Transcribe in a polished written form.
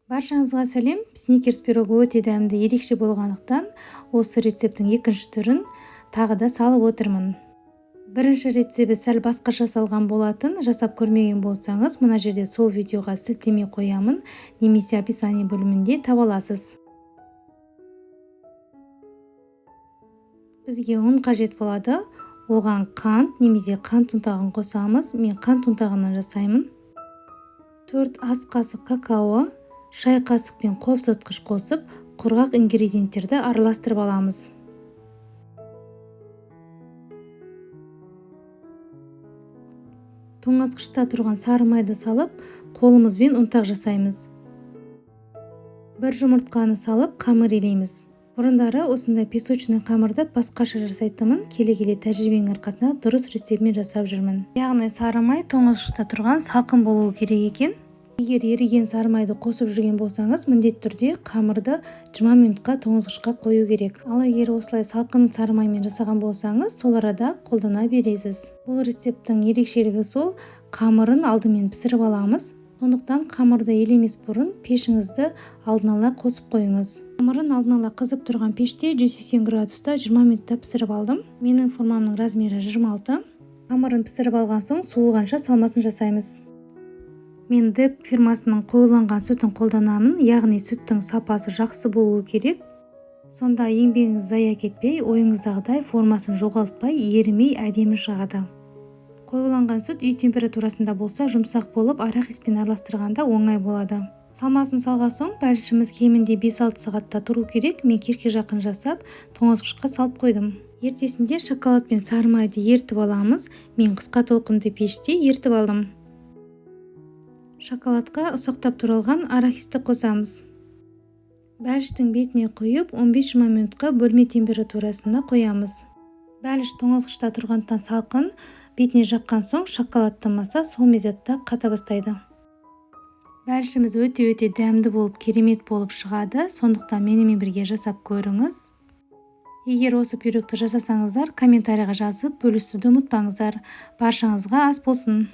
Баршаңызға сәлем. Сникерс пирогы өте дәмді, ерекше болғандықтан осы рецептің екінші түрін тағы да салып отырмын. Бірінші рецебі сәл басқаша салған болатын. Жасап көрмеген болсаңыз, мына жерде сол видеоға сілтеме қоямын, немесе описание бөлімінде таба аласыз. Бізге ұн қажет болады. Оған қант немесе қант ұнтағын қосамыз. Мен қант ұнтағынан жасаймын. 4 ас қасық какао, шай қасықпен қобызытқыш қосып, құрғақ ингредиенттерді араластырып аламыз. Тоңазытқышта тұрған сары майды салып, қолымызбен ұнтақ жасаймыз. Бір жұмыртқаны салып, қамыр илейміз. Бұрындары осындай песочный қамырды басқаша жасайтынмын, келе-келе тәжірибенің арқасында дұрыс рецептімен жасап жүрмін. Яғни сары май тоңазытқышта тұрған салқын болуы керек екен. Егер еріген сары майды қосып жүрген болсаңыз, міндетті түрде қамырды 20 минутқа тоңазытқышқа қою керек. Ал егер осылай салқын сары маймен жасаған болсаңыз, сол арада қолдана бересіз. Бұл рецепттің ерекшелігі сол, қамырын алдымен пісіріп аламыз. Сондықтан қамырды елемес бұрын пешіңізді алдын ала қосып қойыңыз. Қамырын алдын ала қызып тұрған пеште 180 градуста 20 минутта пісіріп алдым. Менің формамның размері 26. Қамырын пісіріп алған соң суығанша салмасын жасаймыз. Мен деп фирмасының қоюланған сүтін қолданамын, яғни сүттің сапасы жақсы болуы керек. Сонда еңбегіңіз зая кетпей, ойыңыздағыдай формасын жоғалтпай, ерімей әдемі шығады. Қоюланған сүт үй температурасында болса, жұмсақ болып, арахиспен араластырғанда оңай болады. Салмасын салған соң, бәлішіміз кемінде 5-6 сағатта тұру керек. Мен кешке жақын жасап, тоңазытқышқа салып қойдым. Ертесінде шоколад пен сары майды ертіп аламыз. Мен қысқа толқынды пеште ертіп алдым. Шоколадқа ұсақтап туралған арахисті қосамыз. Бәліштің бетіне құйып 15-20 минутқа бөлме температурасында қоямыз. Бәліш тоңазытқышта тұрғандықтан салқын, бетіне жаққан соң шоколадты маса сол мезетте қата бастайды. Бәлішіміз өте дәмді болып, керемет болып шығады. Сондықтан менімен бірге жасап көріңіз. Егер осы пирогты жасасаңыздар, комментарийға жазып бөлісуді ұмытпаңыздар. Баршаңызға ас болсын.